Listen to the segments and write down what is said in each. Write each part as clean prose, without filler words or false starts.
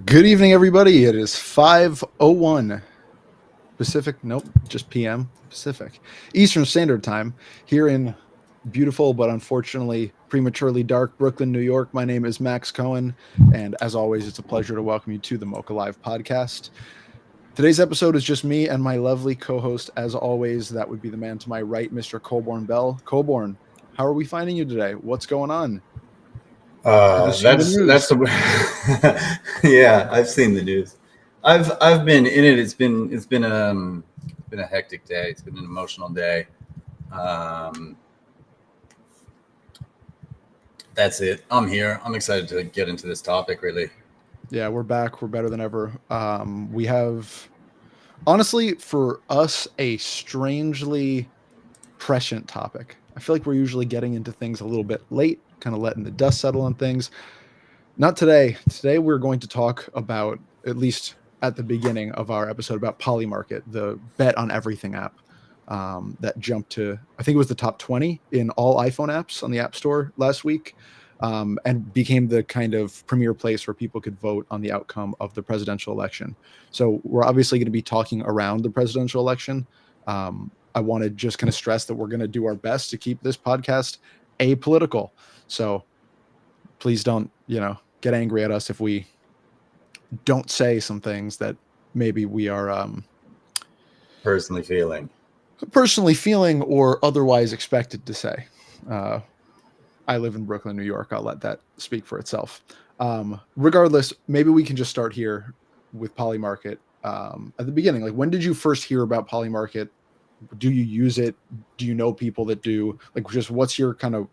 Good evening, everybody. It is 5:01 Pacific. Nope, just PM Pacific. Eastern Standard Time here in beautiful but unfortunately prematurely dark Brooklyn, New York. My name is Max Cohen, and as always, it's a pleasure to welcome you to the MOCA Live podcast. Today's episode is just me and my lovely co-host, as always. That would be the man to my right, Mr. Colborn Bell. Colborn, how are we finding you today? What's going on? That's yeah, I've seen the news. I've been in it. It's been a hectic day. It's been an emotional day. That's it. I'm here. I'm excited to get into this topic, really. Yeah, we're back. We're better than ever. We have, honestly, for us, a strangely prescient topic. I feel like we're usually getting into things a little bit late, kind of letting the dust settle on things. Not today. Today, we're going to talk about, at least at the beginning of our episode, about PolyMarket, the bet on everything app that jumped to, I think it was the top 20 in all iPhone apps on the App Store last week. And became the kind of premier place where people could vote on the outcome of the presidential election. So we're obviously going to be talking around the presidential election. I want to just kind of stress that we're going to do our best to keep this podcast apolitical. So please don't, get angry at us if we don't say some things that maybe we are personally feeling or otherwise expected to say. I live in Brooklyn, New York. I'll let that speak for itself. Regardless, maybe we can just start here with PolyMarket at the beginning. Like, when did you first hear about PolyMarket? Do you use it? Do you know people that do? Like, just what's your kind of,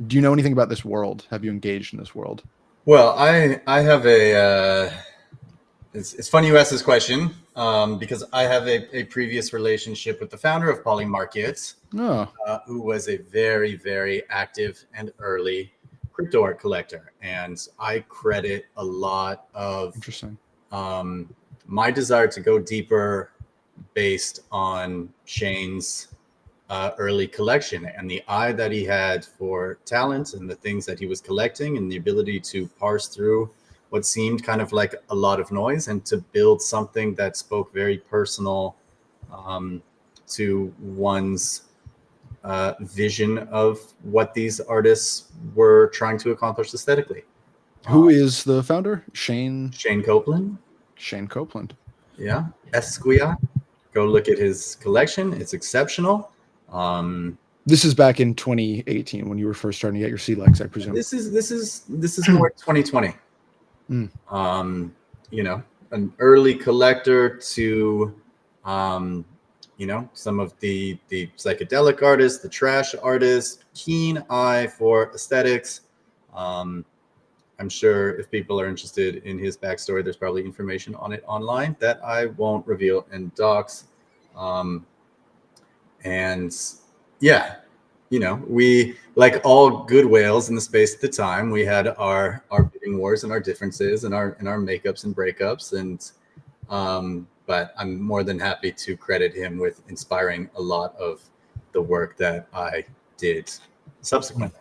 do you know anything about this world? Have you engaged in this world? Well, I have a, it's funny you ask this question because I have a previous relationship with the founder of PolyMarket, who was a very, very active and early crypto art collector. And I credit a lot of my desire to go deeper based on Shane's early collection and the eye that he had for talent and the things that he was collecting and the ability to parse through what seemed kind of like a lot of noise and to build something that spoke very personal to one's vision of what these artists were trying to accomplish aesthetically. Who is the founder? Shane Copeland. Shane Copeland. Yeah. Esquire. Go look at his collection. It's exceptional. This is back in 2018 when you were first starting to get your sea legs, I presume. This is more 2020. An early collector to some of the psychedelic artists, the trash artists, keen eye for aesthetics. I'm sure if people are interested in his backstory, there's probably information on it online that I won't reveal in docs. We, like all good whales in the space at the time, we had our bidding wars and our differences and our makeups and breakups. But I'm more than happy to credit him with inspiring a lot of the work that I did subsequently.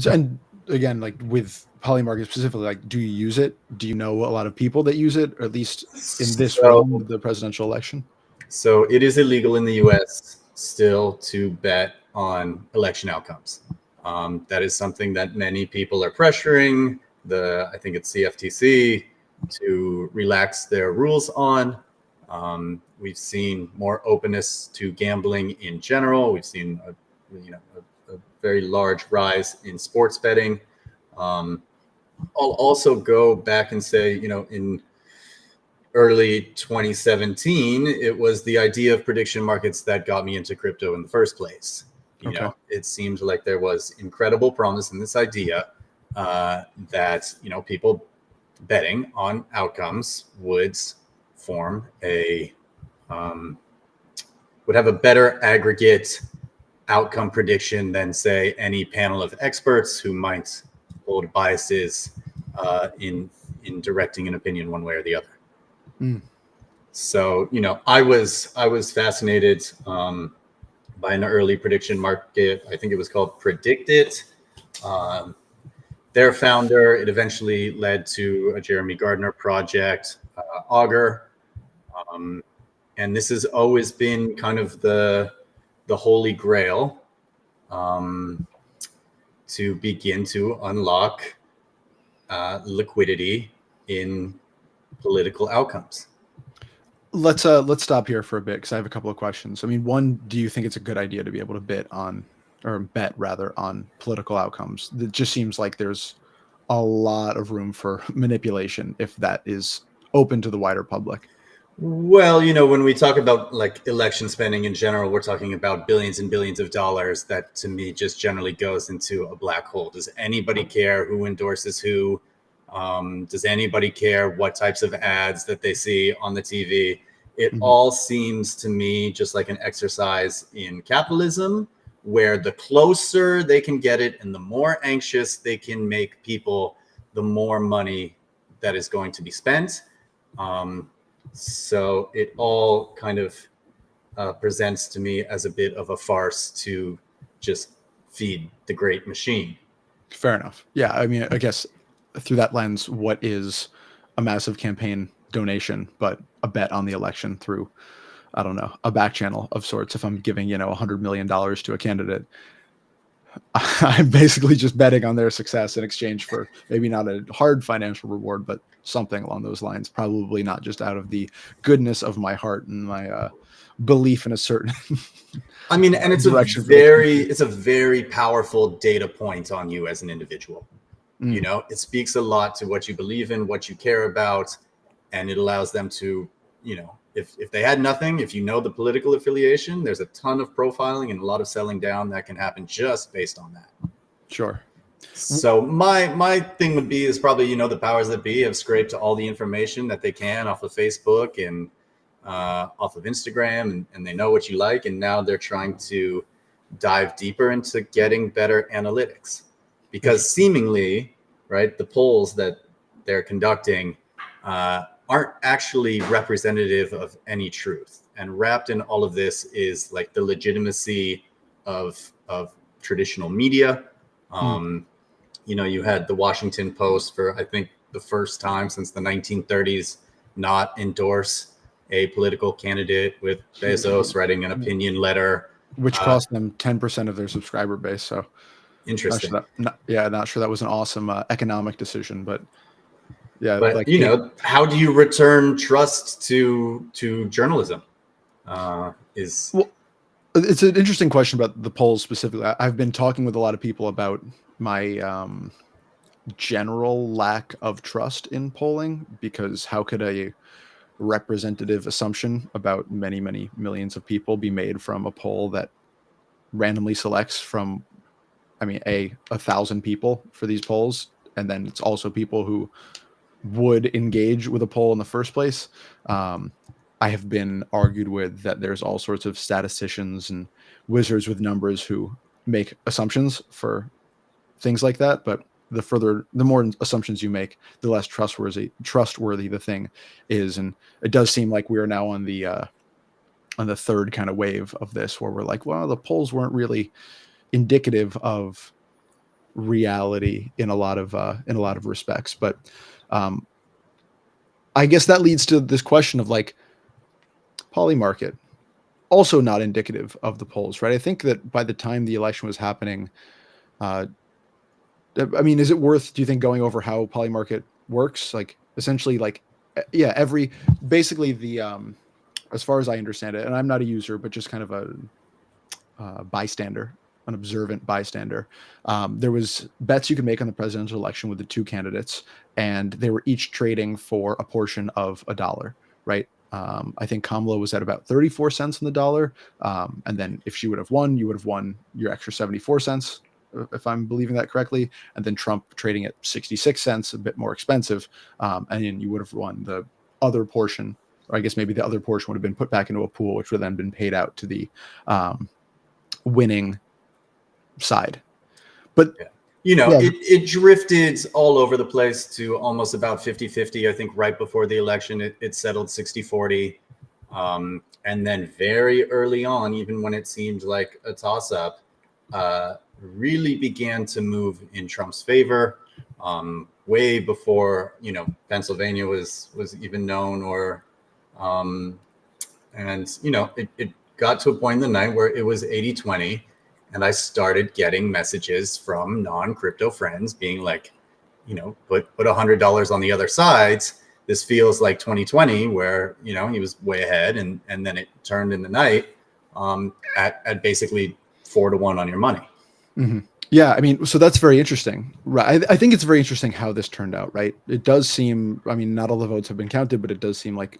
And again, like with PolyMarket specifically, like, do you use it? Do you know a lot of people that use it, or at least in this realm of the presidential election? So it is illegal in the U.S. still to bet on election outcomes. That is something that many people are pressuring I think it's CFTC to relax their rules on. We've seen more openness to gambling in general. We've seen a very large rise in sports betting. I'll also go back and say, in early 2017, it was the idea of prediction markets that got me into crypto in the first place. It seemed like there was incredible promise in this idea that, people betting on outcomes would form would have a better aggregate outcome prediction than, say, any panel of experts who might hold biases in directing an opinion one way or the other. So, I was fascinated by an early prediction market. I think it was called Predict It. Their founder, it eventually led to a Jeremy Gardner project, Augur. And this has always been kind of the holy grail to begin to unlock liquidity in political outcomes. Let's stop here for a bit because I have a couple of questions. I mean, one, do you think it's a good idea to be able to bet on political outcomes? It just seems like there's a lot of room for manipulation if that is open to the wider public. Well, when we talk about like election spending in general, we're talking about billions and billions of dollars that to me just generally goes into a black hole. Does anybody care who endorses who? Does anybody care what types of ads that they see on the TV? It all seems to me just like an exercise in capitalism, where the closer they can get it and the more anxious they can make people, the more money that is going to be spent. So it all kind of presents to me as a bit of a farce to just feed the great machine. Fair enough. Yeah, I mean, I guess through that lens, what is a massive campaign donation but a bet on the election through, I don't know, a back channel of sorts? If I'm giving, $100 million to a candidate, I'm basically just betting on their success in exchange for maybe not a hard financial reward, but something along those lines. Probably not just out of the goodness of my heart and my belief in a certain. I mean, and it's a very powerful data point on you as an individual. It speaks a lot to what you believe in, what you care about, and it allows them to, if they had nothing, if the political affiliation, there's a ton of profiling and a lot of selling down that can happen just based on that. Sure. So my thing would be is probably, the powers that be have scraped all the information that they can off of Facebook and off of Instagram, and they know what you like. And now they're trying to dive deeper into getting better analytics, because seemingly, right, the polls that they're conducting aren't actually representative of any truth. And wrapped in all of this is like the legitimacy of traditional media. You had the Washington Post for, I think, the first time since the 1930s not endorse a political candidate, with Bezos writing an opinion letter, which cost them 10% of their subscriber base. So interesting. Not sure that was an awesome economic decision, but yeah. But how do you return trust to journalism? It's an interesting question about the polls specifically. I've been talking with a lot of people about my general lack of trust in polling, because how could a representative assumption about many, many millions of people be made from a poll that randomly selects from, 1,000 people for these polls, and then it's also people who would engage with a poll in the first place. I have been argued with that there's all sorts of statisticians and wizards with numbers who make assumptions for things like that, but the more assumptions you make, the less trustworthy the thing is. And it does seem like we are now on the third kind of wave of this, where we're like, well, the polls weren't really indicative of reality in a lot of respects. But I guess that leads to this question of like PolyMarket, also not indicative of the polls, right? I think that by the time the election was happening, is it worth, do you think, going over how PolyMarket works? Like essentially, like, yeah, basically the, as far as I understand it, and I'm not a user, but just kind of a bystander, an observant bystander. There was bets you could make on the presidential election with the two candidates, and they were each trading for a portion of $1, right? I think Kamala was at about 34 cents on the dollar. And then if she would have won, you would have won your extra 74 cents, if I'm believing that correctly. And then Trump trading at 66 cents, a bit more expensive. And then you would have won the other portion or I guess maybe the other portion would have been put back into a pool, which would have then been paid out to the winning side. But it drifted all over the place to almost about 50-50. I think right before the election, it settled 60-40. And then very early on, even when it seemed like a toss-up, really began to move in Trump's favor, way before Pennsylvania was even known, or it got to a point in the night where it was 80-20, and I started getting messages from non-crypto friends being like, put $100 on the other sides. This feels like 2020, where he was way ahead, and then it turned in the night at basically 4-1 on your money. Mm-hmm. Yeah, I mean, so that's very interesting, right? I think it's very interesting how this turned out, right? It does seem, I mean, not all the votes have been counted, but it does seem like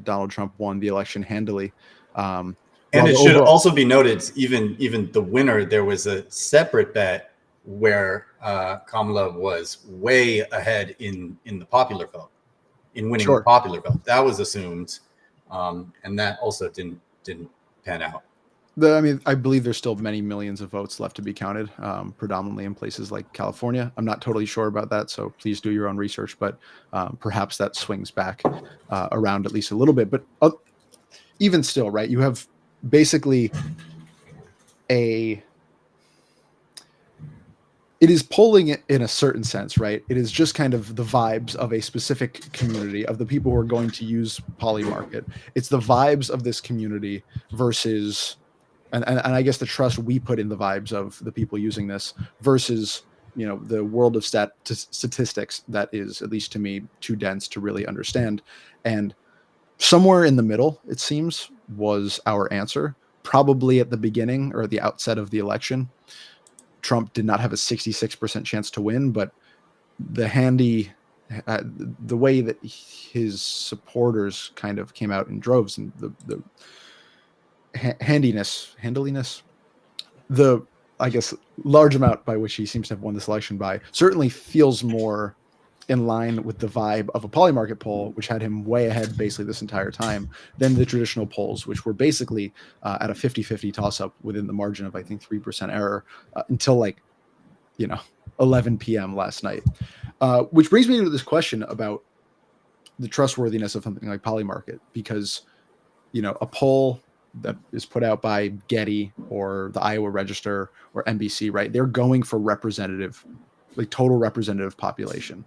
Donald Trump won the election handily. And it should also be noted, even the winner, there was a separate bet where Kamala was way ahead in the popular vote, in winning the popular vote. That was assumed, and that also didn't pan out. I believe there's still many millions of votes left to be counted, predominantly in places like California. I'm not totally sure about that, so please do your own research, but perhaps that swings back around at least a little bit. But even still, right, you have basically it is polling in a certain sense, right? It is just kind of the vibes of a specific community, of the people who are going to use PolyMarket. It's the vibes of this community versus... And I guess the trust we put in the vibes of the people using this versus, the world of statistics that is, at least to me, too dense to really understand. And somewhere in the middle, it seems, was our answer. Probably at the beginning or at the outset of the election, Trump did not have a 66% chance to win, but the way that his supporters kind of came out in droves, and the handiness, the, I guess, large amount by which he seems to have won this election by certainly feels more in line with the vibe of a PolyMarket poll, which had him way ahead basically this entire time, than the traditional polls, which were basically at a 50-50 toss-up within the margin of, I think, 3% error until 11 p.m. last night. Which brings me to this question about the trustworthiness of something like PolyMarket, because, a poll that is put out by Getty or the Iowa Register or NBC, right? They're going for total representative population.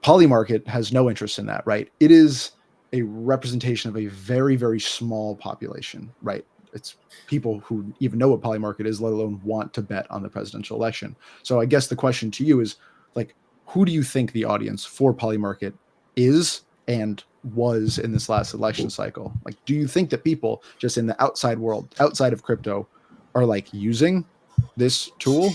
PolyMarket has no interest in that, right? It is a representation of a very, very small population, right? It's people who even know what PolyMarket is, let alone want to bet on the presidential election. So I guess the question to you is, who do you think the audience for PolyMarket is and was in this last election cycle? Do you think that people just in the outside world, outside of crypto, are using this tool?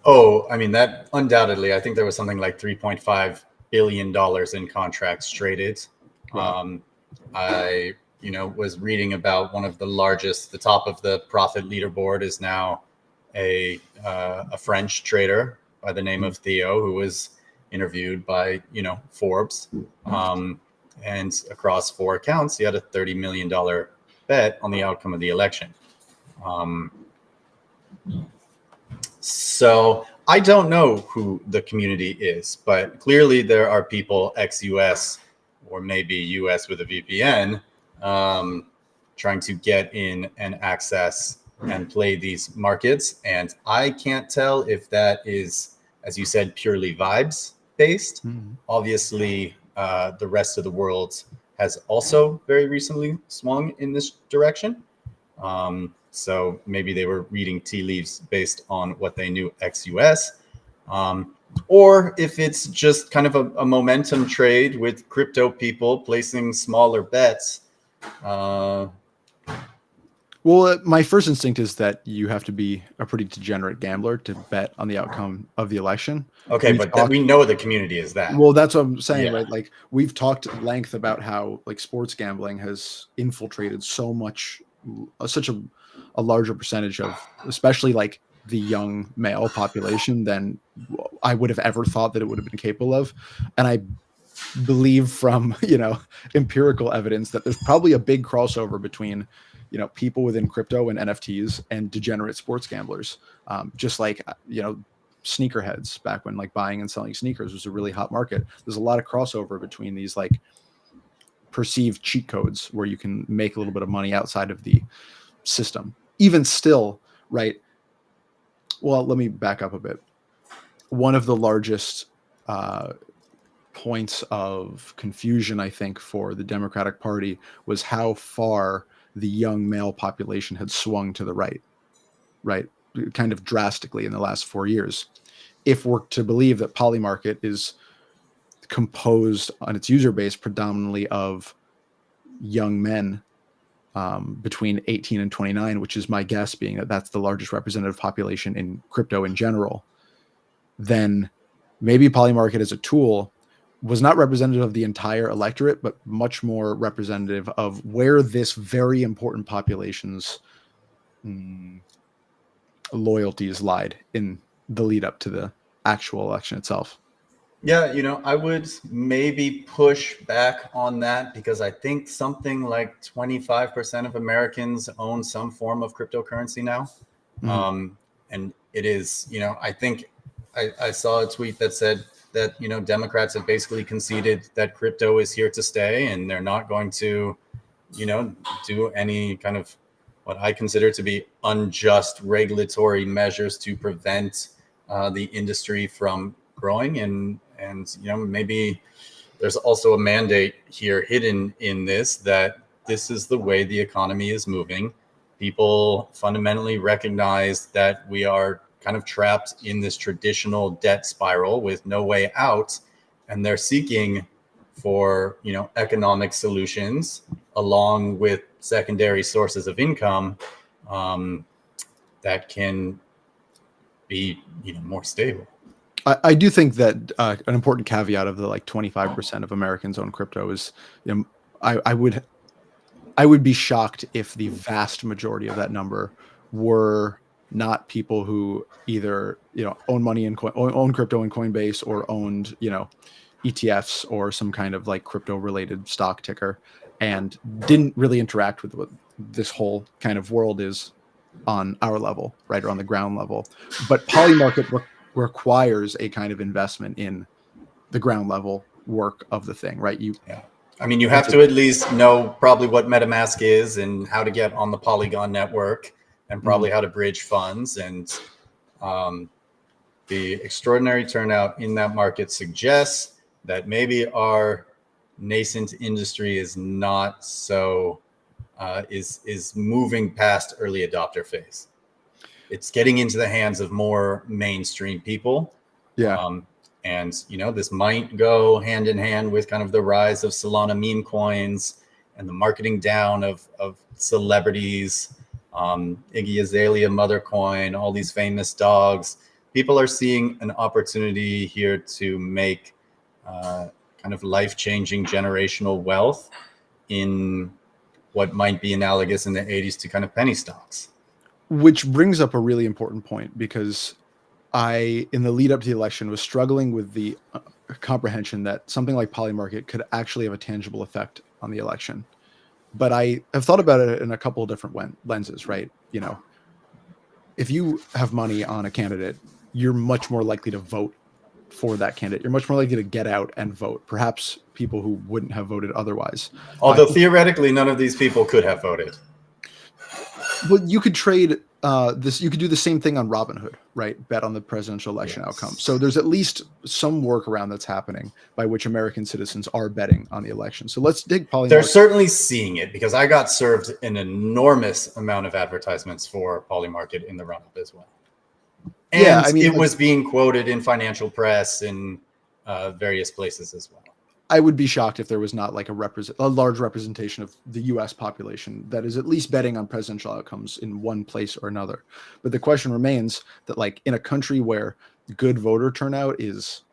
Oh, I mean, that undoubtedly, I think there was something like $3.5 billion in contracts traded. Wow. I was reading about one of the largest, the top of the profit leaderboard is now a French trader by the name of Theo, who was interviewed by, Forbes. And across 4 accounts, he had a $30 million bet on the outcome of the election. So I don't know who the community is, but clearly there are people ex-US or maybe US with a VPN trying to get in and access and play these markets. And I can't tell if that is, as you said, purely vibes based. Mm-hmm. Obviously, the rest of the world has also very recently swung in this direction. So maybe they were reading tea leaves based on what they knew ex-US. Or if it's just kind of a momentum trade with crypto people placing smaller bets. Well, my first instinct is that you have to be a pretty degenerate gambler to bet on the outcome of the election. Okay, we know the community is that. Well, that's what I'm saying, yeah. Right? We've talked at length about how sports gambling has infiltrated such a larger percentage of, especially the young male population than I would have ever thought that it would have been capable of. And believe from, empirical evidence that there's probably a big crossover between, people within crypto and NFTs and degenerate sports gamblers. Just like, sneakerheads back when like buying and selling sneakers was a really hot market. There's a lot of crossover between these like perceived cheat codes where you can make a little bit of money outside of the system. Even still, right? Well, let me back up a bit. One of the largest points of confusion, I think, for the Democratic Party was how far the young male population had swung to the right? Kind of drastically in the last 4 years. If we're to believe that PolyMarket is composed on its user base predominantly of young men between 18 and 29, which is my guess, being that that's the largest representative population in crypto in general, then maybe PolyMarket as a tool was not representative of the entire electorate, but much more representative of where this very important population's loyalties lied in the lead up to the actual election itself. Yeah, I would maybe push back on that because I think something like 25% of Americans own some form of cryptocurrency now. Mm-hmm. And it is, I think I saw a tweet that said that, Democrats have basically conceded that crypto is here to stay and they're not going to, do any kind of what I consider to be unjust regulatory measures to prevent the industry from growing. And maybe there's also a mandate here hidden in this, that this is the way the economy is moving. People fundamentally recognize that we are kind of trapped in this traditional debt spiral with no way out, and they're seeking for economic solutions along with secondary sources of income that can be more stable. I do think that an important caveat of the like 25% of Americans own crypto is, I would be shocked if the vast majority of that number were not people who either own money in own crypto in Coinbase or owned ETFs or some kind of like crypto related stock ticker and didn't really interact with what this whole kind of world is on our level, right, or on the ground level. But PolyMarket requires a kind of investment in the ground level work of the thing, right? You have to at least know probably what MetaMask is and how to get on the Polygon network and probably how to bridge funds. And the extraordinary turnout in that market suggests that maybe our nascent industry is not so is moving past early adopter phase. It's getting into the hands of more mainstream people. Yeah. And, this might go hand in hand with kind of the rise of Solana meme coins and the marketing down of celebrities, Iggy Azalea mother coin, all these famous dogs. People are seeing an opportunity here to make kind of life-changing generational wealth in what might be analogous in the 80s to kind of penny stocks. Which brings up a really important point, because I, in the lead up to the election, was struggling with the comprehension that something like PolyMarket could actually have a tangible effect on the election. But I have thought about it in a couple of different lenses, right? If you have money on a candidate, you're much more likely to vote for that candidate. You're much more likely to get out and vote. Perhaps people who wouldn't have voted otherwise. Although theoretically, none of these people could have voted. Well, you could trade this. You could do the same thing on Robinhood, right? Bet on the presidential election outcome. So there's at least some workaround that's happening by which American citizens are betting on the election. So let's dig PolyMarket. They're certainly seeing it, because I got served an enormous amount of advertisements for PolyMarket in the run-up as well. And yeah, it was being quoted in financial press in various places as well. I would be shocked if there was not like a large representation of the U.S. population that is at least betting on presidential outcomes in one place or another. But the question remains that, like, in a country where good voter turnout is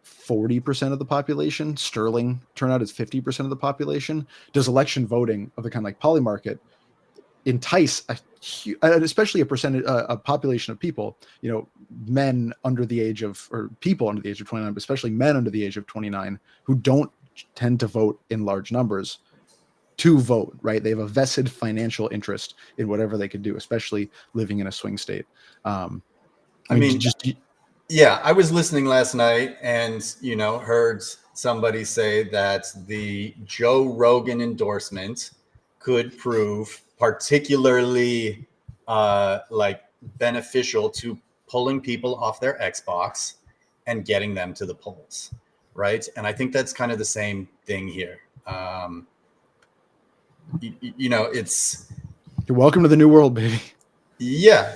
40% of the population, sterling turnout is 50% of the population, does election voting of the kind like PolyMarket entice especially a population of people, men under the age of, or people under the age of 29, but especially men under the age of 29 who don't tend to vote in large numbers, to vote, right? They have a vested financial interest in whatever they could do, especially living in a swing state. I mean, yeah, I was listening last night and, heard somebody say that the Joe Rogan endorsement could prove particularly beneficial to pulling people off their Xbox and getting them to the polls, right? And I think that's kind of the same thing here. It's, you're welcome to the new world, baby. Yeah,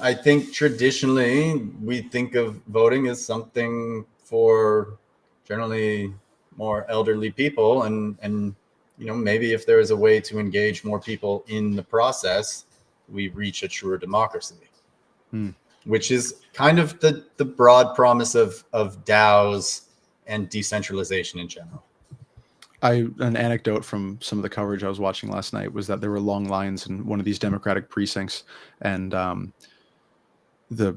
I think traditionally we think of voting as something for generally more elderly people, and maybe if there is a way to engage more people in the process, we reach a truer democracy, which is kind of the broad promise of DAOs and decentralization in general. An anecdote from some of the coverage I was watching last night was that there were long lines in one of these Democratic precincts, and the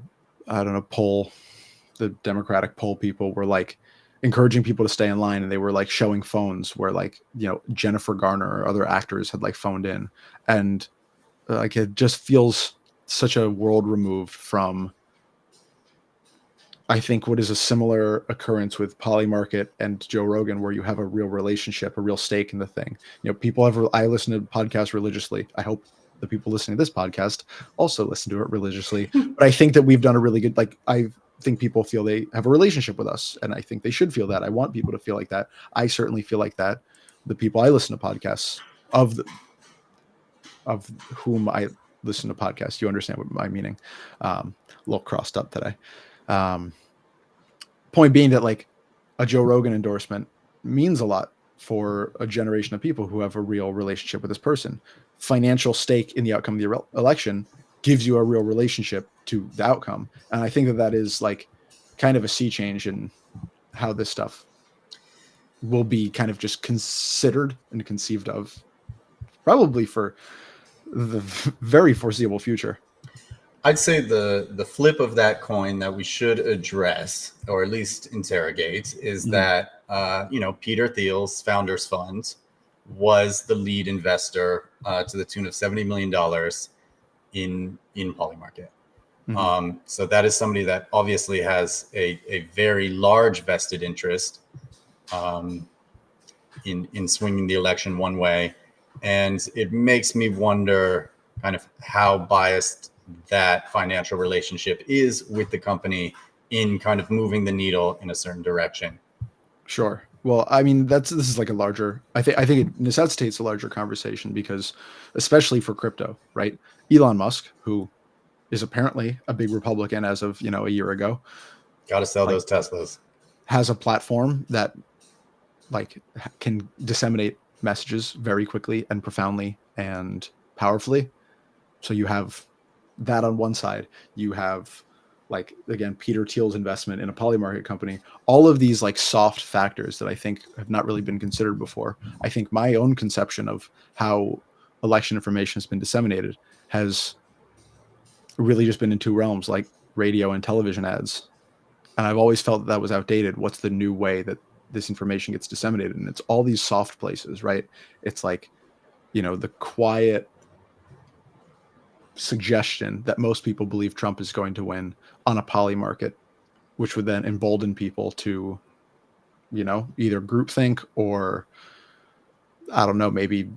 Democratic poll people were like encouraging people to stay in line, and they were like showing phones where Jennifer Garner or other actors had like phoned in, and like it just feels such a world removed from, I think, what is a similar occurrence with PolyMarket and Joe Rogan, where you have a real relationship, a real stake in the thing. I listen to podcasts religiously. I hope the people listening to this podcast also listen to it religiously. But I think that we've done a really good, I think people feel they have a relationship with us, and I think they should feel that. I want people to feel like that. I certainly feel like that. The people I listen to podcasts of whom I listen to podcasts, you understand what my meaning. A little crossed up today. Point being that like a Joe Rogan endorsement means a lot for a generation of people who have a real relationship with this person. Financial stake in the outcome of the election gives you a real relationship to the outcome. And I think that is like kind of a sea change in how this stuff will be kind of just considered and conceived of, probably for the very foreseeable future. I'd say the flip of that coin that we should address, or at least interrogate, is that Peter Thiel's Founders Fund was the lead investor to the tune of $70 million in PolyMarket. So that is somebody that obviously has a very large vested interest in swinging the election one way, and it makes me wonder kind of how biased that financial relationship is with the company in kind of moving the needle in a certain direction. Sure. Well, I mean, this is like a larger, I think it necessitates a larger conversation, because especially for crypto, right? Elon Musk, who is apparently a big Republican as of, a year ago. Got to sell those Teslas. Has a platform that like can disseminate messages very quickly and profoundly and powerfully. So you have that on one side. You have, like, again, Peter Thiel's investment in a PolyMarket company. All of these like soft factors that I think have not really been considered before. I think my own conception of how election information has been disseminated has really just been in two realms, like radio and television ads. And I've always felt that was outdated. What's the new way that this information gets disseminated? And it's all these soft places, right? It's like, the quiet suggestion that most people believe Trump is going to win on a PolyMarket, which would then embolden people to, either groupthink or, I don't know, maybe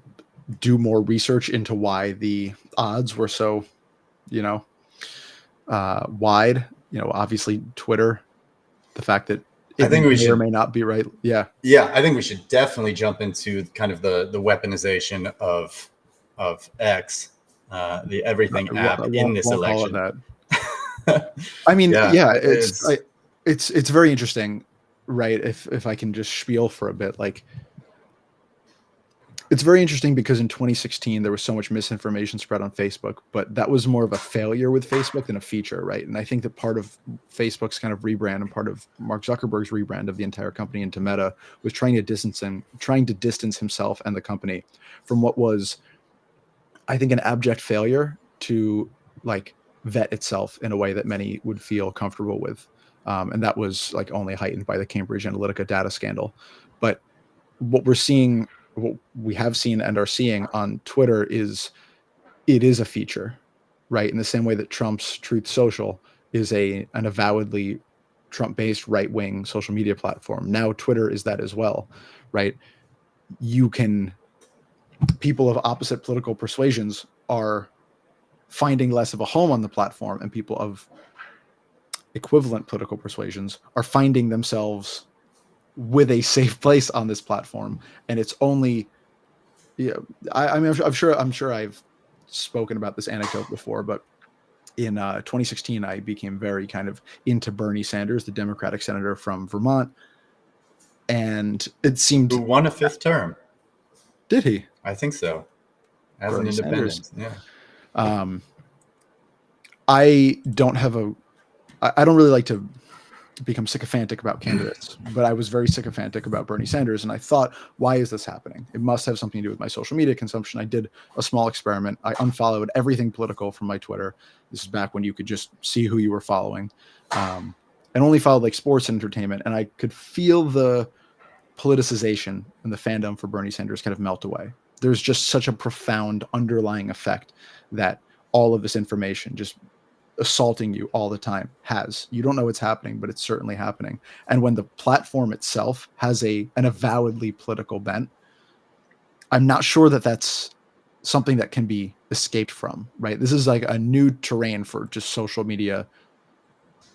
do more research into why the odds were so, wide. Obviously Twitter, the fact that I think we should, or may not be right. Yeah. I think we should definitely jump into kind of the weaponization of X, the everything app in this election. That. I mean, it's very interesting, right? If I can just spiel for a bit, like, it's very interesting because in 2016 there was so much misinformation spread on Facebook, but that was more of a failure with Facebook than a feature, right? And I think that part of Facebook's kind of rebrand and part of Mark Zuckerberg's rebrand of the entire company into Meta was trying to distance himself and the company from what was I think, an abject failure to like vet itself in a way that many would feel comfortable with. And that was like only heightened by the Cambridge Analytica data scandal. But what we have seen and are seeing on Twitter is it is a feature, right? In the same way that Trump's Truth Social is an avowedly Trump-based right-wing social media platform. Now Twitter is that as well, right? People of opposite political persuasions are finding less of a home on the platform, and people of equivalent political persuasions are finding themselves with a safe place on this platform. And it's only, I mean, I'm sure I've spoken about this anecdote before, but in 2016, I became very kind of into Bernie Sanders, the Democratic senator from Vermont. And it seemed... Who won a 5th term. Did he? I think so. As Bernie an independent. Sanders. Yeah. I don't really like to become sycophantic about candidates, but I was very sycophantic about Bernie Sanders. And I thought, why is this happening? It must have something to do with my social media consumption. I did a small experiment. I unfollowed everything political from my Twitter. This is back when you could just see who you were following, and only followed like sports and entertainment. And I could feel the politicization and the fandom for Bernie Sanders kind of melt away. There's just such a profound underlying effect that all of this information just assaulting you all the time has. You don't know what's happening, but it's certainly happening. And when the platform itself has an avowedly political bent, I'm not sure that that's something that can be escaped from, right? This is like a new terrain for just social media,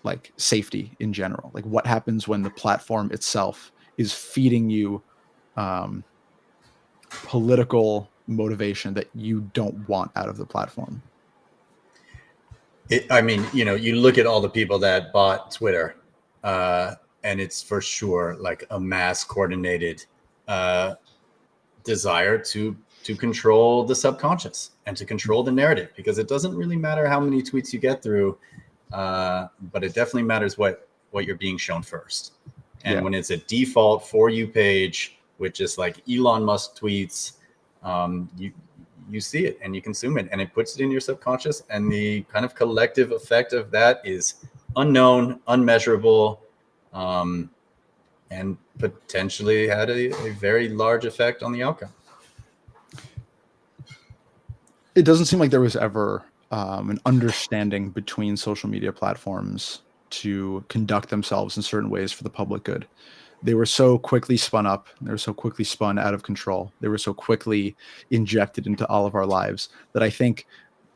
like safety in general. Like what happens when the platform itself is feeding you political motivation that you don't want out of the platform. I mean, you look at all the people that bought Twitter, and it's for sure like a mass coordinated desire to control the subconscious and to control the narrative, because it doesn't really matter how many tweets you get through, but it definitely matters what you're being shown first. And when it's a default For You page with just like Elon Musk tweets, you see it and you consume it, and it puts it in your subconscious, and the kind of collective effect of that is unknown, unmeasurable, and potentially had a very large effect on the outcome. It doesn't seem like there was ever an understanding between social media platforms to conduct themselves in certain ways for the public good. They were so quickly spun up. They were so quickly spun out of control. They were so quickly injected into all of our lives that I think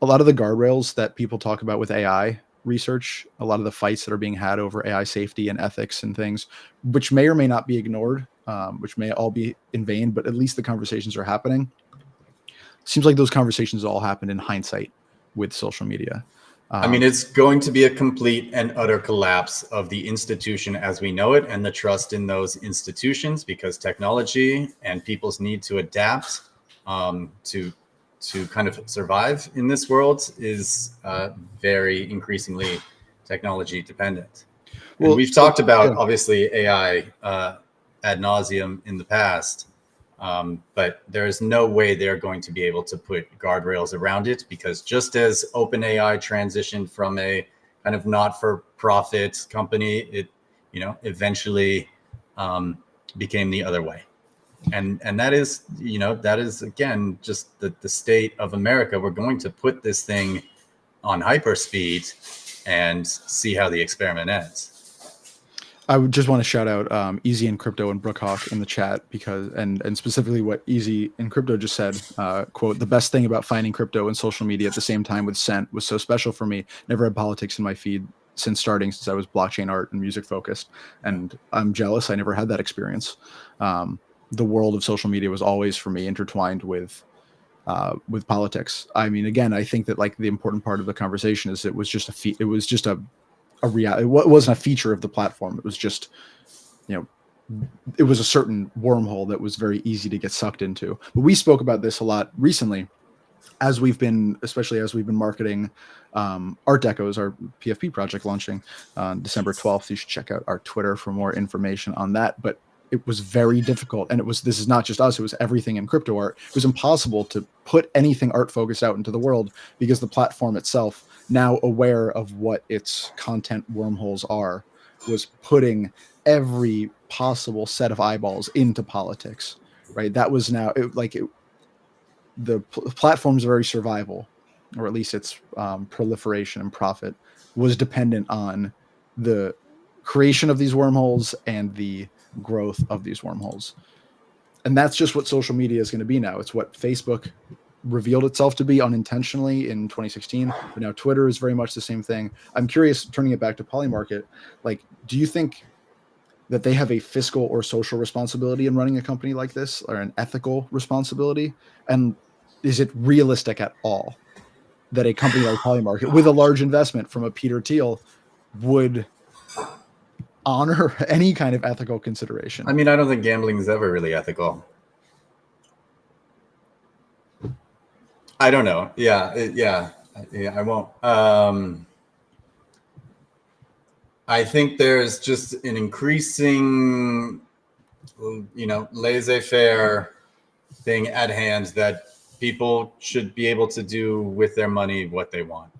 a lot of the guardrails that people talk about with AI research, a lot of the fights that are being had over AI safety and ethics and things, which may or may not be ignored, which may all be in vain, but at least the conversations are happening. Seems like those conversations all happened in hindsight with social media. I mean, it's going to be a complete and utter collapse of the institution as we know it, and the trust in those institutions, because technology and people's need to adapt to kind of survive in this world is very increasingly technology dependent. Well, and we've talked about obviously AI ad nauseum in the past. But there is no way they're going to be able to put guardrails around it, because just as OpenAI transitioned from a kind of not-for-profit company, it eventually became the other way, and that is again just the state of America. We're going to put this thing on hyperspeed and see how the experiment ends. I would just want to shout out Easy in Crypto and Brookhawk in the chat, because and specifically what Easy in Crypto just said, quote, "The best thing about finding crypto and social media at the same time with Cent was so special for me. Never had politics in my feed since I was blockchain art and music focused. And I'm jealous. I never had that experience. The world of social media was always for me intertwined with politics. I mean, again, I think that like the important part of the conversation is it was just a reality. It wasn't a feature of the platform. It was just, it was a certain wormhole that was very easy to get sucked into. But we spoke about this a lot recently, especially as we've been marketing Art Decos, our PFP project launching on December 12th. You should check out our Twitter for more information on that. But it was very difficult. And this is not just us, it was everything in crypto art. It was impossible to put anything art focused out into the world because the platform itself, now aware of what its content wormholes are, was putting every possible set of eyeballs into politics, right? That was now the platform's very survival, or at least its proliferation and profit, was dependent on the creation of these wormholes and the growth of these wormholes. And that's just what social media is going to be now. It's what Facebook revealed itself to be unintentionally in 2016, but now Twitter is very much the same thing. I'm curious, turning it back to PolyMarket, like, do you think that they have a fiscal or social responsibility in running a company like this, or an ethical responsibility? And is it realistic at all that a company like PolyMarket, with a large investment from a Peter Thiel, would honor any kind of ethical consideration? I mean, I don't think gambling is ever really ethical. I don't know. Yeah, I won't. I think there's just an increasing, laissez-faire thing at hand that people should be able to do with their money what they want.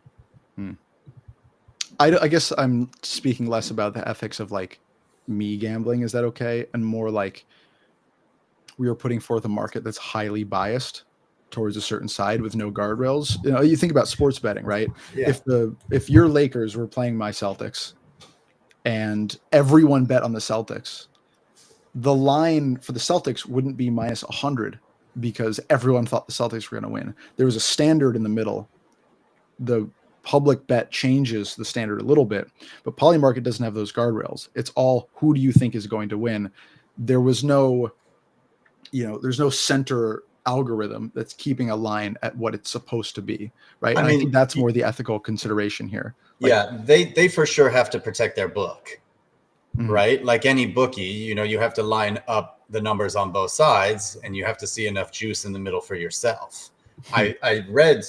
I guess I'm speaking less about the ethics of like me gambling. Is that okay? And more like, we are putting forth a market that's highly biased towards a certain side with no guardrails. You think about sports betting, right? Yeah. If your Lakers were playing my Celtics and everyone bet on the Celtics, the line for the Celtics wouldn't be minus 100 because everyone thought the Celtics were going to win. There was a standard in the middle. The public bet changes the standard a little bit, but PolyMarket doesn't have those guardrails. It's all, who do you think is going to win? There was no, there's no center algorithm that's keeping a line at what it's supposed to be, right? I think that's more the ethical consideration here. They for sure have to protect their book, right? Like any bookie, you have to line up the numbers on both sides, and you have to see enough juice in the middle for yourself. I read,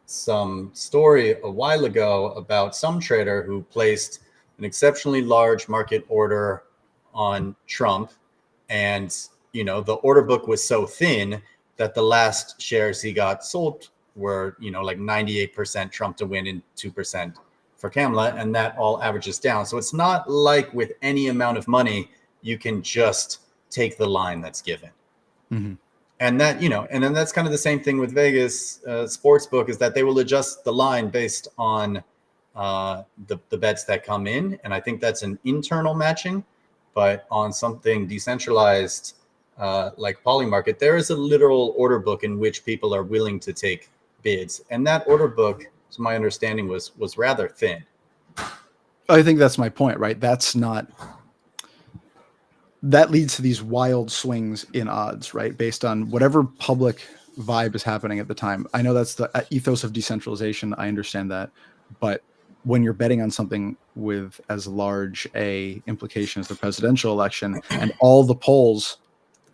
some story a while ago about some trader who placed an exceptionally large market order on Trump, and the order book was so thin that the last shares he got sold were like 98% Trump to win and 2% for Kamala, and that all averages down. So it's not like with any amount of money you can just take the line that's given. And that, and then that's kind of the same thing with Vegas sportsbook, is that they will adjust the line based on the bets that come in. And I think that's an internal matching. But on something decentralized like PolyMarket, there is a literal order book in which people are willing to take bids. And that order book, to my understanding, was rather thin. I think that's my point, right? That leads to these wild swings in odds, right? Based on whatever public vibe is happening at the time. I know that's the ethos of decentralization. I understand that. But when you're betting on something with as large a implication as the presidential election, and all the polls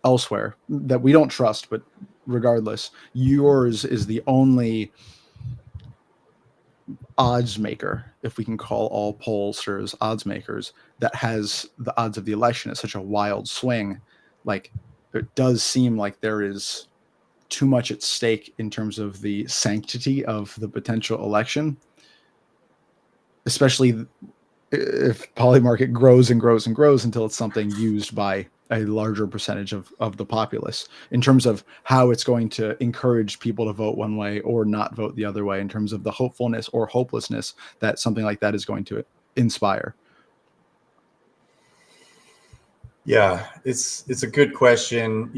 elsewhere that we don't trust, but regardless, yours is the only odds maker, if we can call all pollsters odds makers, that has the odds of the election at such a wild swing. Like, it does seem like there is too much at stake in terms of the sanctity of the potential election, especially if PolyMarket grows and grows and grows until it's something used by a larger percentage of the populace, in terms of how it's going to encourage people to vote one way or not vote the other way, in terms of the hopefulness or hopelessness that something like that is going to inspire. Yeah, it's a good question.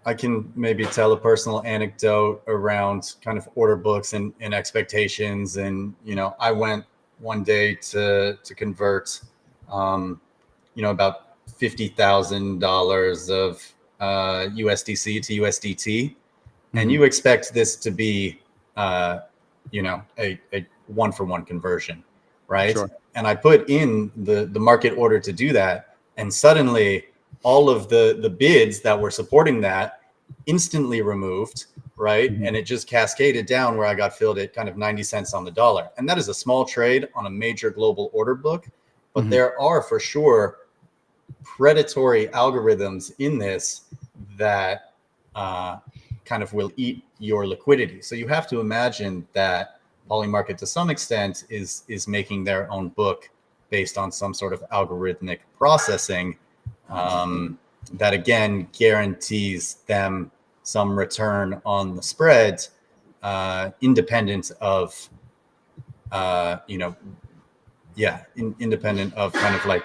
I can maybe tell a personal anecdote around kind of order books and expectations. And, I went one day to convert, about $50,000 of USDC to USDT, and you expect this to be, a 1-for-1 conversion, right? Sure. And I put in the market order to do that, and suddenly all of the bids that were supporting that instantly removed, right? And it just cascaded down where I got filled at kind of 90 cents on the dollar. And that is a small trade on a major global order book, but there are for sure predatory algorithms in this that kind of will eat your liquidity. So you have to imagine that PolyMarket to some extent is making their own book based on some sort of algorithmic processing that again guarantees them some return on the spread, independent of independent of kind of like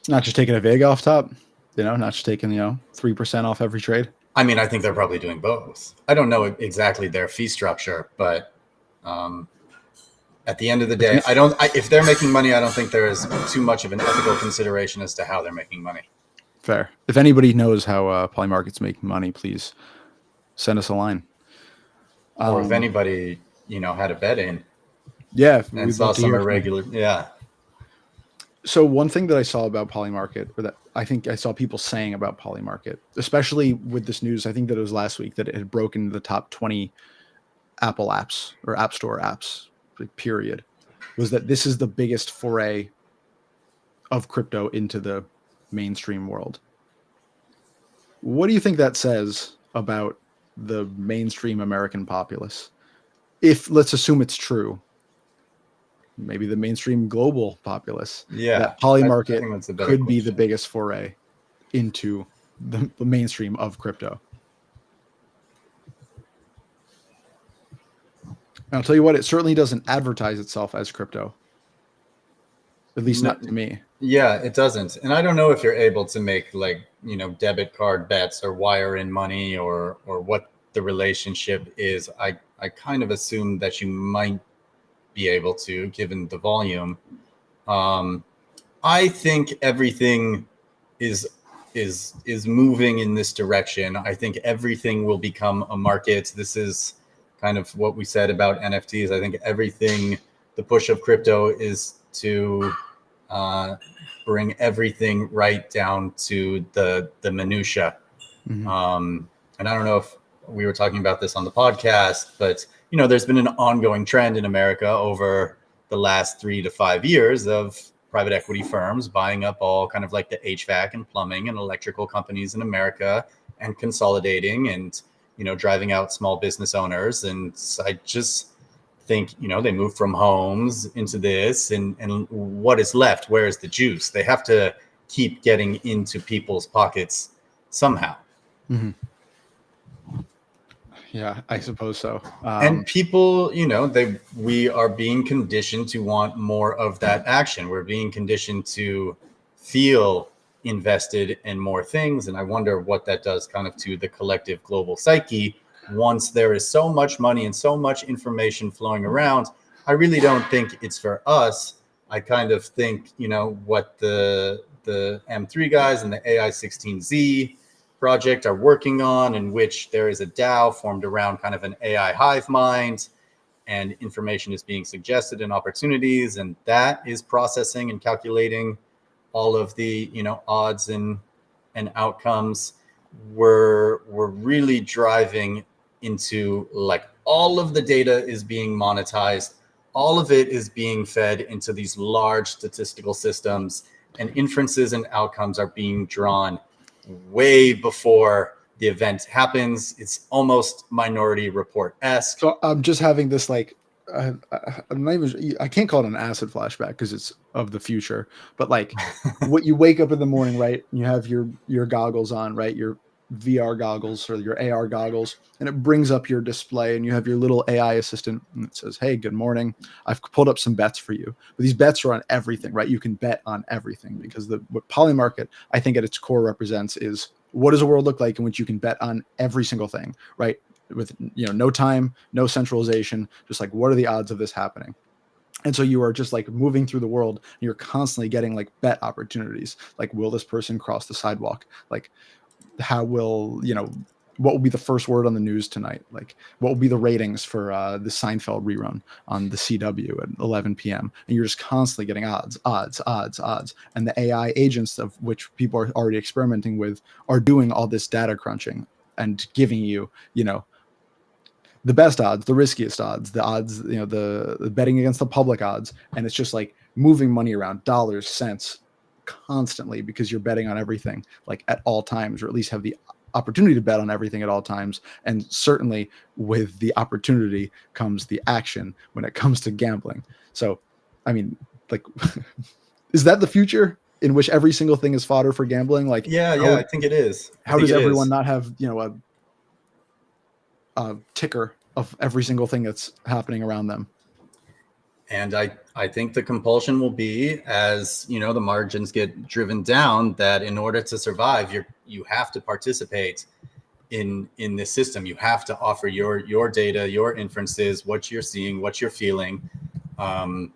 not just taking a vig off top, not just taking 3% off every trade. I mean, I think they're probably doing both. I don't know exactly their fee structure, but at the end of the day, if they're making money, I don't think there is too much of an ethical consideration as to how they're making money. Fair. If anybody knows how PolyMarket's making money, please send us a line. Or if anybody, had a bet in. Yeah. And saw some irregular. Yeah. So one thing that I saw about PolyMarket, or that I think I saw people saying about PolyMarket, especially with this news, I think that it was last week that it had broken the top 20 Apple apps or App Store apps, period, was that this is the biggest foray of crypto into the mainstream world. What do you think that says about the mainstream American populace? If let's assume it's true, maybe the mainstream global populace, that PolyMarket could be the biggest foray into the mainstream of crypto. And I'll tell you what, it certainly doesn't advertise itself as crypto. At least not to me. Yeah, it doesn't. And I don't know if you're able to make debit card bets or wire in money or what the relationship is. I kind of assume that you might be able to, given the volume. I think everything is moving in this direction. I think everything will become a market. This is kind of what we said about NFTs. I think the push of crypto is to bring everything right down to the minutia. Mm-hmm. And I don't know if we were talking about this on the podcast, but there's been an ongoing trend in America over the last 3 to 5 years of private equity firms buying up all kind of like the HVAC and plumbing and electrical companies in America and consolidating and driving out small business owners. And I just think they move from homes into this, and what is left? Where is the juice? They have to keep getting into people's pockets somehow. Mm-hmm. Yeah, I suppose so. And people, we are being conditioned to want more of that action. We're being conditioned to feel invested in more things. And I wonder what that does kind of to the collective global psyche once there is so much money and so much information flowing around. I really don't think it's for us. I kind of think, what the M3 guys and the AI16Z project are working on, in which there is a DAO formed around kind of an AI hive mind, and information is being suggested and opportunities, and that is processing and calculating all of the odds and outcomes. We're really driving into all of the data is being monetized, all of it is being fed into these large statistical systems, and inferences and outcomes are being drawn way before the event happens. It's almost Minority Report-esque. So I'm just having this I'm not even, I can't call it an acid flashback because it's of the future, but what you wake up in the morning, right? You have your goggles on, right? Your VR goggles or your AR goggles, and it brings up your display, and you have your little AI assistant, and it says, "Hey, good morning. I've pulled up some bets for you." But these bets are on everything, right? You can bet on everything, because what PolyMarket, I think, at its core represents is what does a world look like in which you can bet on every single thing, right? With no time, no centralization, just what are the odds of this happening? And so you are just moving through the world, and you're constantly getting bet opportunities. Will this person cross the sidewalk? How will, what will be the first word on the news tonight? What will be the ratings for the Seinfeld rerun on the CW at 11 p.m.? And you're just constantly getting odds. And the AI agents, of which people are already experimenting with, are doing all this data crunching and giving you, the best odds, the riskiest odds, the odds, the betting against the public odds. And it's just moving money around, dollars, cents, constantly because you're betting on everything like at all times, or at least have the opportunity to bet on everything at all times. And certainly with the opportunity comes the action when it comes to gambling. So, I mean, like, is that the future in which every single thing is fodder for gambling? Like, I think it is. How does everyone not have, a ticker of every single thing that's happening around them? And I think the compulsion will be, as the margins get driven down, that in order to survive, you have to participate in this system. You have to offer your data, your inferences, what you're seeing, what you're feeling, to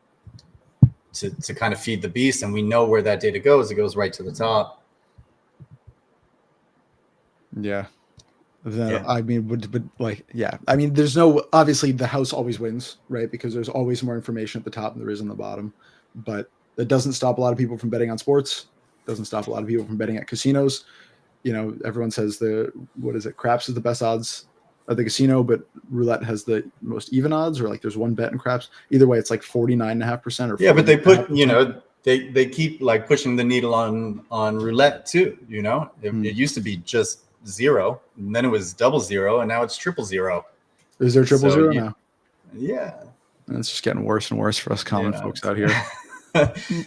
kind of feed the beast. And we know where that data goes. It goes right to the top. Yeah. I mean, I mean, there's no, obviously the house always wins, right? Because there's always more information at the top than there is on the bottom, but that doesn't stop a lot of people from betting on sports. Doesn't stop a lot of people from betting at casinos. Everyone says craps is the best odds at the casino, but roulette has the most even odds, or like there's one bet in craps. Either way, it's like 49.5% or yeah, but they put, they keep like pushing the needle on roulette too. It used to be just 0, and then it was 00, and now it's 000. Is there 000 now? Yeah, and it's just getting worse and worse for us common folks out here.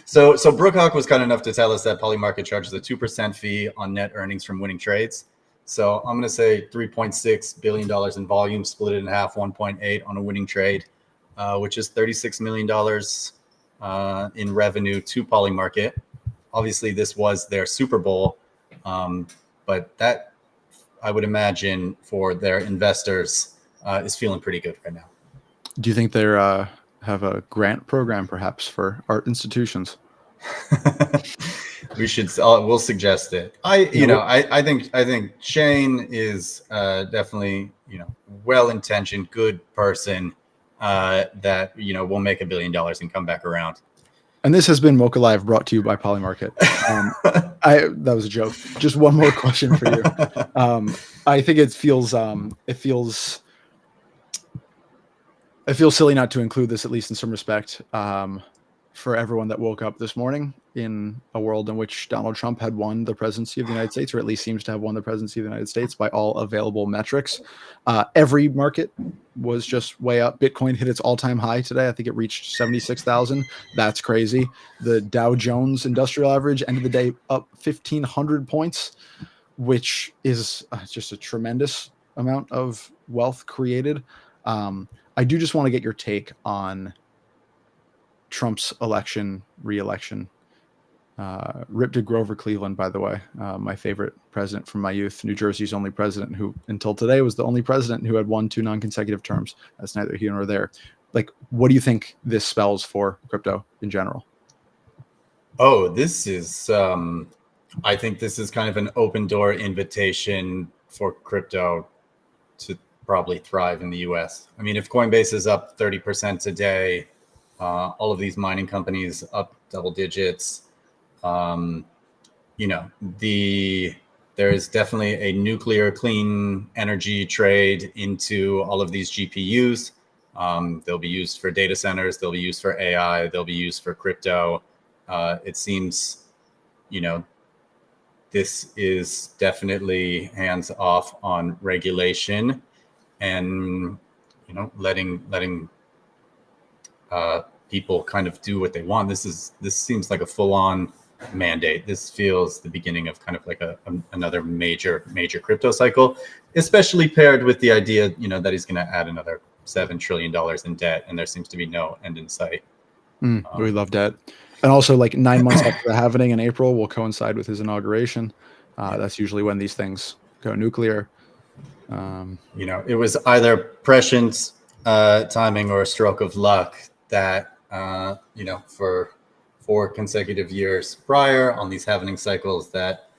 So Brookhawk was kind enough to tell us that PolyMarket charges a 2% fee on net earnings from winning trades. So I'm going to say $3.6 billion in volume, split it in half, 1.8 on a winning trade, which is $36 million in revenue to PolyMarket. Obviously, this was their Super Bowl, but that, I would imagine, for their investors is feeling pretty good right now. Do you think they have a grant program perhaps for art institutions? We should. We'll suggest it. I think Shane is definitely well-intentioned, good person that will make $1 billion and come back around. And this has been MOCA Live, brought to you by PolyMarket. That was a joke. Just one more question for you. I think it feels silly not to include this, at least in some respect, for everyone that woke up this morning in a world in which Donald Trump had won the presidency of the United States, or at least seems to have won the presidency of the United States by all available metrics. Every market was just way up. Bitcoin hit its all-time high today. I think it reached 76,000. That's crazy. The Dow Jones Industrial Average ended the day up 1,500 points, which is just a tremendous amount of wealth created. I do just want to get your take on Trump's re-election. Rip to Grover Cleveland, by the way, my favorite president from my youth, New Jersey's only president who until today was the only president who had won 2 non-consecutive terms. That's neither here nor there. Like, what do you think this spells for crypto in general? Oh, this is, I think this is kind of an open door invitation for crypto to probably thrive in the US. I mean, if Coinbase is up 30% today, all of these mining companies up double digits, there is definitely a nuclear clean energy trade into all of these GPUs. They'll be used for data centers. They'll be used for AI. They'll be used for crypto. It seems, this is definitely hands off on regulation and, letting people kind of do what they want. This seems like a full-on mandate. This feels the beginning of kind of like another major crypto cycle, especially paired with the idea, that he's going to add another $7 trillion in debt, and there seems to be no end in sight. We love debt. And also, like 9 months after the halvening in April will coincide with his inauguration. That's usually when these things go nuclear. It was either prescient timing or a stroke of luck that, for 4 consecutive years prior on these halvening cycles that,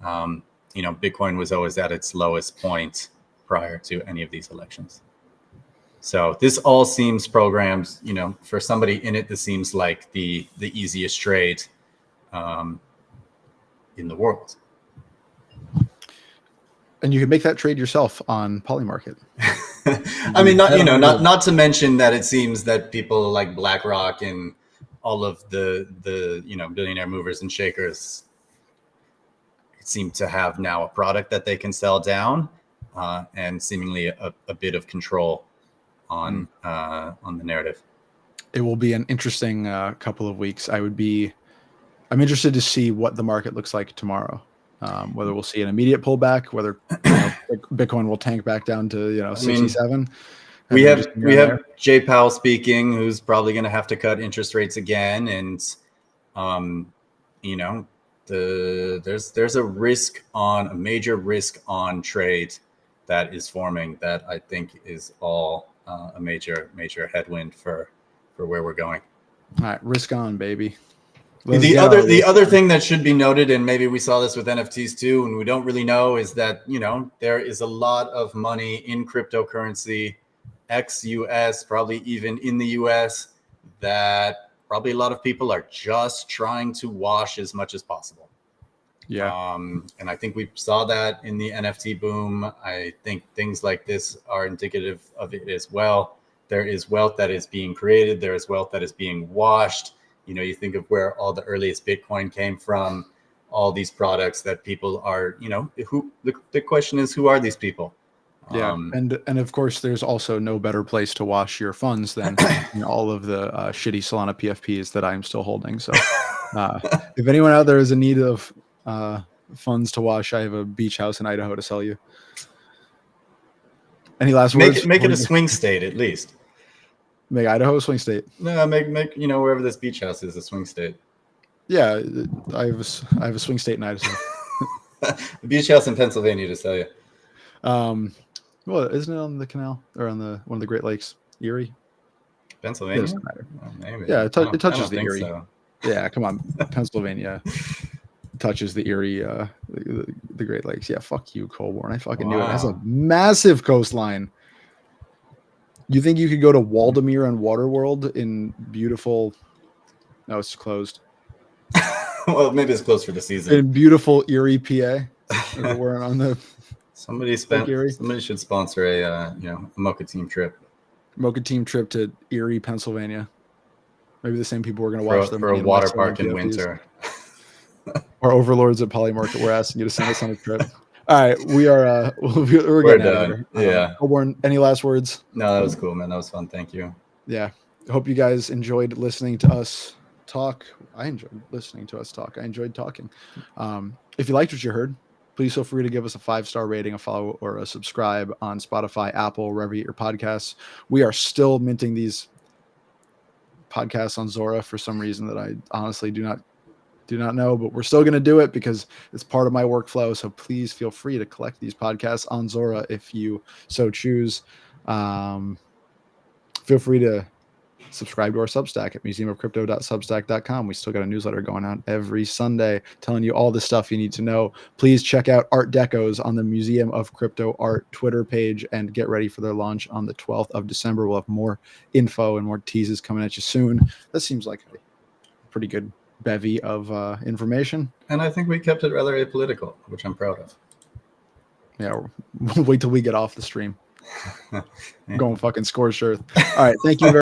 Bitcoin was always at its lowest point prior to any of these elections. So this all seems programmed, for somebody in it, this seems like the easiest trade in the world. And you can make that trade yourself on PolyMarket. I mean, not to mention that it seems that people like BlackRock and all of the billionaire movers and shakers seem to have now a product that they can sell down, and seemingly a bit of control on the narrative. It will be an interesting couple of weeks. I'm interested to see what the market looks like tomorrow. Whether we'll see an immediate pullback, whether Bitcoin will tank back down to 67. We have Jay Powell speaking, who's probably going to have to cut interest rates again, and there's a major risk on trade that is forming that I think is all a major headwind for where we're going. All right, risk on, baby. The other thing that should be noted, and maybe we saw this with NFTs too, and we don't really know, is that there is a lot of money in cryptocurrency, ex-US, probably even in the US, that probably a lot of people are just trying to wash as much as possible. Yeah. And I think we saw that in the NFT boom. I think things like this are indicative of it as well. There is wealth that is being created. There is wealth that is being washed. You think of where all the earliest Bitcoin came from, all these products that people are, the question is, who are these people? Yeah. And of course, there's also no better place to wash your funds than all of the shitty Solana PFPs that I'm still holding. So if anyone out there is in need of funds to wash, I have a beach house in Idaho to sell you. Any last words? Make it a swing state at least. Make Idaho a swing state. No, make wherever this beach house is a swing state. Yeah, I have a swing state in Idaho. The beach house in Pennsylvania to sell you. Well, isn't it on the canal or on one of the Great Lakes, Erie? Pennsylvania. Oh, maybe. Yeah, it touches the Erie. So. Yeah, come on, Pennsylvania touches the Erie, the Great Lakes. Yeah, fuck you, Colborn. I fucking knew it. It has a massive coastline. You think you could go to Waldemere and Waterworld in beautiful? No, it's closed. Well, maybe it's closed for the season. In beautiful Erie, PA. We're on the. Somebody should sponsor a MOCA team trip. MOCA team trip to Erie, Pennsylvania. Maybe the same people are going to watch them for a water park in winter. Our overlords at PolyMarket, we're asking you to send us on a trip. All right, we're getting done. Yeah. Colborn, any last words? No, that was cool, man. That was fun. Thank you. Yeah. I hope you guys enjoyed listening to us talk. I enjoyed listening to us talk. I enjoyed talking. If you liked what you heard, please feel free to give us a 5-star rating, a follow, or a subscribe on Spotify, Apple, wherever you get your podcasts. We are still minting these podcasts on Zora for some reason that I honestly do not know, but we're still going to do it because it's part of my workflow. So please feel free to collect these podcasts on Zora if you so choose. Feel free to subscribe to our Substack at museumofcrypto.substack.com. We still got a newsletter going out every Sunday telling you all the stuff you need to know. Please check out Art Decos on the Museum of Crypto Art Twitter page and get ready for their launch on the 12th of December. We'll have more info and more teases coming at you soon. That seems like a pretty good bevy of information. And I think we kept it rather apolitical, which I'm proud of. Yeah, we'll wait till we get off the stream. Going fucking scorched earth. All right, thank you very